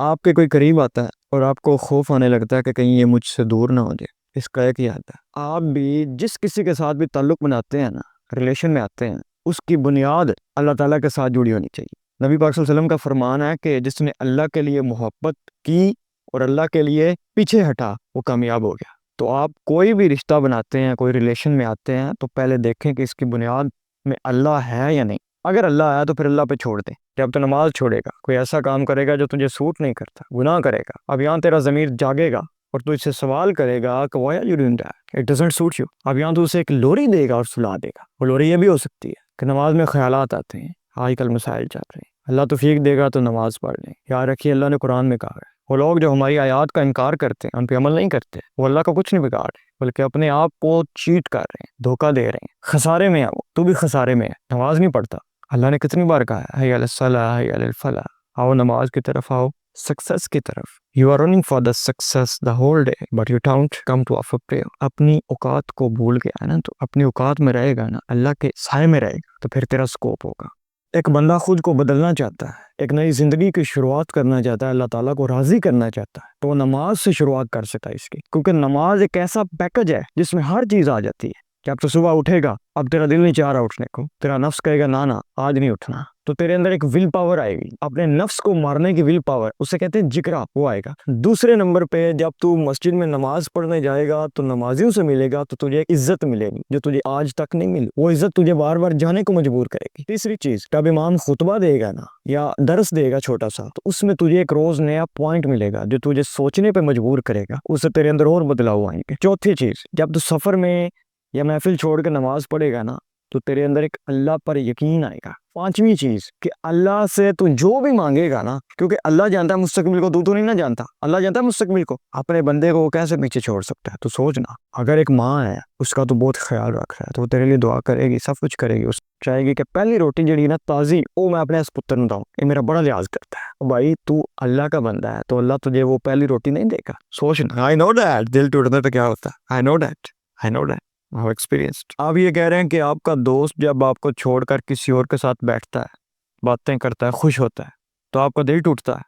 آپ کے کوئی قریب آتا ہے اور آپ کو خوف آنے لگتا ہے کہ کہیں یہ مجھ سے دور نہ ہو جائے، اس کا ایک ہی آتا ہے، آپ بھی جس کسی کے ساتھ بھی تعلق بناتے ہیں نا، ریلیشن میں آتے ہیں، اس کی بنیاد اللہ تعالیٰ کے ساتھ جڑی ہونی چاہیے۔ نبی پاک صلی اللہ علیہ وسلم کا فرمان ہے کہ جس نے اللہ کے لیے محبت کی اور اللہ کے لیے پیچھے ہٹا وہ کامیاب ہو گیا۔ تو آپ کوئی بھی رشتہ بناتے ہیں، کوئی ریلیشن میں آتے ہیں، تو پہلے دیکھیں کہ اس کی بنیاد میں اللہ ہے یا نہیں۔ اگر اللہ ہے تو پھر اللہ پہ چھوڑ دیں۔ جب تو نماز چھوڑے گا، کوئی ایسا کام کرے گا جو تجھے سوٹ نہیں کرتا، گناہ کرے گا، اب یہاں تیرا ضمیر جاگے گا اور تو اس سے سوال کرے گا کہ why are you doing that? It doesn't suit you۔ اب یہاں تو اسے ایک لوری دے گا اور سلا دے گا۔ وہ لوری یہ بھی ہو سکتی ہے کہ نماز میں خیالات آتے ہیں، آج کل مسائل چل رہے ہیں، اللہ توفیق دے گا تو نماز پڑھ لیں۔ یاد رکھیے اللہ نے قرآن میں کہا ہے، وہ لوگ جو ہماری آیات کا انکار کرتے ہیں، ہم پہ عمل نہیں کرتے، وہ اللہ کا کچھ نہیں بگاڑ رہے بلکہ اپنے آپ کو چیٹ کر رہے ہیں، دھوکہ دے رہے ہیں، خسارے میں ہے وہ، تو بھی خسارے میں ہے، نماز نہیں پڑھتا۔ اللہ نے کتنی بار کہا ہے حی علی الصلاۃ حی علی الفلاح، آؤ نماز کی طرف آؤ، سکسس کی طرف۔ You are running for the success the whole day but you don't come to offer prayer. اپنی اوقات کو بھول گیا ہے نا، تو اپنی اوقات میں رہے گا نا، اللہ کے سائے میں رہے گا، تو پھر تیرا سکوپ ہوگا۔ ایک بندہ خود کو بدلنا چاہتا ہے، ایک نئی زندگی کی شروعات کرنا چاہتا ہے، اللہ تعالیٰ کو راضی کرنا چاہتا ہے، تو وہ نماز سے شروعات کر سکتا ہے اس کی، کیونکہ نماز ایک ایسا پیکج ہے جس میں ہر چیز آ جاتی ہے۔ جب تو صبح اٹھے گا، اب تیرا دل نہیں چاہ رہا اٹھنے کو، تیرا نفس کہے گا نا آج نہیں اٹھنا، تو تیرے اندر ایک ول پاور آئے گی، اپنے نفس کو مارنے کی ول پاور، اسے کہتے ہیں جگرا، وہ آئے گا۔ دوسرے نمبر پہ جب تو مسجد میں نماز پڑھنے جائے گا تو نمازیوں سے ملے گا، تو تجھے ایک عزت ملے گی جو تجھے آج تک نہیں ملی، وہ عزت تجھے بار بار جانے کو مجبور کرے گی۔ تیسری چیز، جب امام خطبہ دے گا نا یا درس دے گا چھوٹا سا، تو اس میں تجھے ایک روز نیا پوائنٹ ملے گا جو تجھے سوچنے پہ مجبور کرے گا، اس سے تیرے اندر اور بدلاؤ آئیں گے۔ چوتھی چیز، جب تو سفر میں یا محفل چھوڑ کے نماز پڑھے گا نا، تو تیرے اندر ایک اللہ پر یقین آئے گا۔ پانچویں چیز کہ اللہ سے تو جو بھی مانگے گا نا، کیونکہ اللہ جانتا ہے مستقبل کو، تو نہیں نہ جانتا، اللہ جانتا ہے مستقبل کو، اپنے بندے کو وہ کیسے پیچھے چھوڑ سکتا ہے؟ تو سوچنا، اگر ایک ماں ہے اس کا تو بہت خیال رکھ رہا ہے، تو وہ تیرے لیے دعا کرے گی، سب کچھ کرے گی، اس چاہے گی کہ پہلی روٹی جڑی نا تازی، وہ میں اپنے اس پتر نوں داؤں، یہ میرا بڑا لحاظ کرتا ہے۔ بھائی تو اللہ کا بندہ ہے تو اللہ تجھے وہ پہلی روٹی نہیں دے گا۔ سوچنا، I know that، دل ٹوٹنے پہ کیا ہوتا ہے، I know that ایکسپیرینسڈ۔ آپ یہ کہہ رہے ہیں کہ آپ کا دوست جب آپ کو چھوڑ کر کسی اور کے ساتھ بیٹھتا ہے، باتیں کرتا ہے، خوش ہوتا ہے، تو آپ کا دل ٹوٹتا ہے۔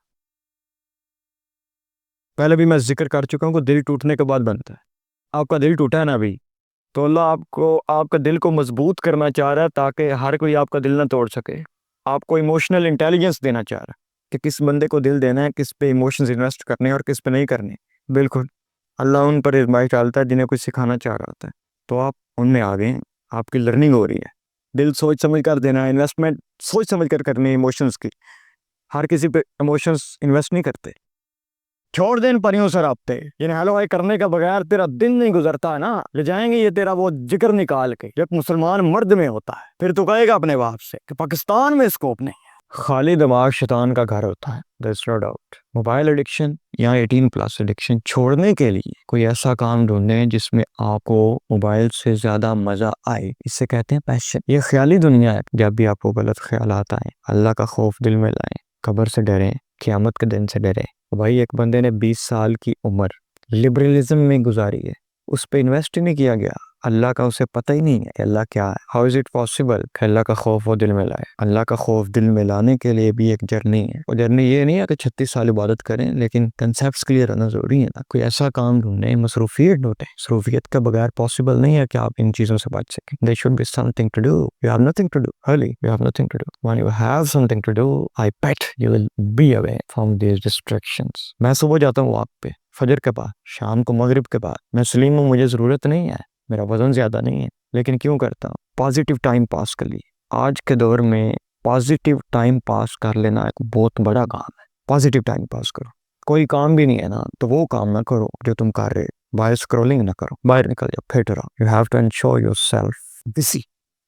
پہلے بھی میں ذکر کر چکا ہوں کہ دل ٹوٹنے کے بعد بنتا ہے۔ آپ کا دل ٹوٹا ہے نا ابھی، تو اللہ آپ کا دل کو مضبوط کرنا چاہ رہا ہے تاکہ ہر کوئی آپ کا دل نہ توڑ سکے۔ آپ کو ایموشنل انٹیلیجنس دینا چاہ رہا ہے کہ کس بندے کو دل دینا ہے، کس پہ ایموشنز انویسٹ کرنے اور کس پہ نہیں کرنے۔ بالکل، اللہ ان پر ازمائش ڈالتا ہے جنہیں کوئی سکھانا چاہ رہا ہوتا ہے، تو آپ ان میں آ گئے ہیں، آپ کی لرننگ ہو رہی ہے۔ دل سوچ سمجھ کر دینا، انویسٹمنٹ سوچ سمجھ کر کرنی ہے ایموشنز کی۔ ہر کسی پہ ایموشنز انویسٹ نہیں کرتے۔ چھوڑ دیں پریوں سے رابطے، یعنی ہیلو ہائی کرنے کا بغیر تیرا دن نہیں گزرتا ہے نا، لے جائیں گے یہ تیرا وہ ذکر نکال کے جو ایک مسلمان مرد میں ہوتا ہے، پھر تو کہے گا اپنے باپ سے کہ پاکستان میں اسکوپ نہیں ہے۔ خالی دماغ شیطان کا گھر ہوتا ہے، there's no doubt۔ Mobile addiction یا 18+ ایڈکشن چھوڑنے کے لیے کوئی ایسا کام ڈھونڈیں جس میں آپ کو موبائل سے زیادہ مزہ آئے، اس سے کہتے ہیں پیشن۔ یہ خیالی دنیا ہے۔ جب بھی آپ کو غلط خیالات آئیں، اللہ کا خوف دل میں لائیں، قبر سے ڈریں، قیامت کے دن سے ڈریں۔ بھائی ایک بندے نے 20 سال کی عمر لبرلزم میں گزاری ہے، اس پہ انویسٹ نہیں کیا گیا، اللہ کا اسے پتہ ہی نہیں ہے کہ اللہ کیا ہے۔ ہاؤ از اٹ پاسبل کہ اللہ کا خوف وہ دل میں لائے؟ اللہ کا خوف دل میں لانے کے لیے بھی ایک جرنی ہے۔ وہ جرنی یہ نہیں ہے کہ 36 سال عبادت کریں، لیکن کنسیپٹس کلیئر ہونا ضروری ہے نا۔ کوئی ایسا کام ڈھونڈیں، مصروفیت ڈھونڈیں، مصروفیت کے بغیر پاسبل نہیں ہے کہ آپ ان چیزوں سے بچ سکیں۔ There should be something to do. You have nothing to do. Really, you have nothing to do. When you have something to do, I bet you will be away from these distractions. میں صبح جاتا ہوں walk پہ، فجر کے بعد، شام کو مغرب کے بعد۔ میں سلیم ہوں، مجھے ضرورت نہیں ہے، میرا وزن زیادہ نہیں ہے، لیکن کیوں کرتا ہوں؟ پازیٹیو ٹائم پاس کے لیے۔ آج کے دور میں پازیٹیو ٹائم پاس کر لینا ایک بہت بڑا کام ہے۔ پازیٹیو ٹائم پاس کرو۔ کوئی کام بھی نہیں ہے نا، تو وہ کام نہ کرو جو تم کر رہے، باہر اسکرولنگ نہ کرو، باہر نکل جاؤ، پھٹ رہو۔ You have to ensure your self busy.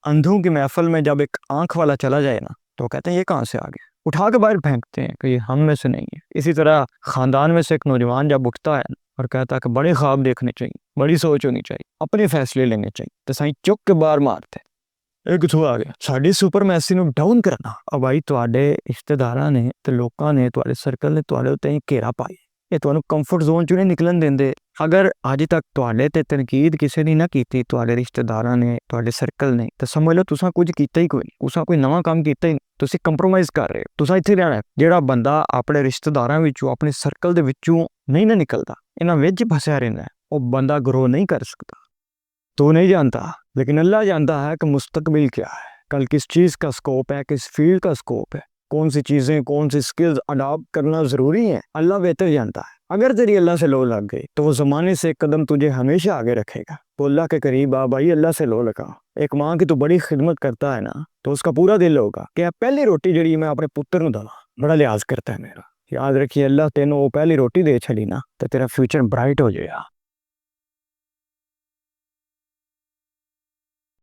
اندھوں کی محفل میں جب ایک آنکھ والا چلا جائے نا، تو کہتے ہیں یہ کہاں سے آ گیا، اٹھا کے باہر پھینکتے ہیں کہ یہ ہم میں سے نہیں ہے۔ اسی طرح خاندان میں سے ایک نوجوان جب اٹھتا ہے اور کہتا ہے کہ بڑے خواب دیکھنے چاہیے، بڑی سوچ ہونی چاہیے، اپنے فیصلے لینے چاہیے، تو سائیں چک کے باہر مارتے ایک تو آ گیا ساڈی سپر میسی نو ڈاؤن کرنا۔ اور بھائی تواڈے رشتہ داراں نے تے لوکاں نے، تواڈے سرکل نے تواڈے اوتے گھیرا پائی، یہ تانوں کمفرٹ زون چوں نہیں نکلن دیندے۔ اگر اج تک تواڈے تے تنقید کسی نے نہ کیتی، تواڈے رشتہ داراں نے، تواڈے سرکل نے، تے سمجھ لو تساں کچھ کیتا ہی کوئی نہیں، تساں کوئی نواں کام کیتا ہی نہیں۔ ਤੁਸੀਂ ਕੰਪਰੋਮਾਈਜ਼ ਕਰ ਰਹੇ ਹੋ, ਤੁਸੀਂ ਇੱਥੇ ਰਹਿਣਾ। ਜਿਹੜਾ ਬੰਦਾ ਆਪਣੇ ਰਿਸ਼ਤੇਦਾਰਾਂ ਵਿੱਚੋਂ, ਆਪਣੇ ਸਰਕਲ ਦੇ ਵਿੱਚੋਂ ਨਹੀਂ ਨਾ ਨਿਕਲਦਾ, ਇਹਨਾਂ ਵਿੱਚ ਫਸਿਆ ਰਹਿੰਦਾ ਹੈ, وہ بندہ گرو نہیں کر سکتا۔ تو نہیں جانتا، لیکن اللہ جانتا ہے کہ مستقبل کیا ہے، کل کس چیز کا سکوپ ہے، کس فیلڈ کا سکوپ ہے، کون سی چیزیں، کون سی سکلز اڈاپٹ کرنا ضروری ہے، اللہ بہتر جانتا ہے۔ اگر تیری اللہ سے لو لگ گئی تو وہ زمانے سے ایک قدم تجھے ہمیشہ آگے رکھے گا۔ تو اللہ کے قریب آ بھائی، اللہ سے لو لگا۔ ایک ماں کی تو بڑی خدمت کرتا ہے نا، تو اس کا پورا دل ہوگا کہ پہلی روٹی جڑی میں اپنے پتر نوں داں، بڑا لحاظ کرتا ہے میرا۔ یاد رکھیے، اللہ تینوں وہ پہلی روٹی دے چھڑی نا تو تیرا فیوچر برائٹ ہو جائے گا۔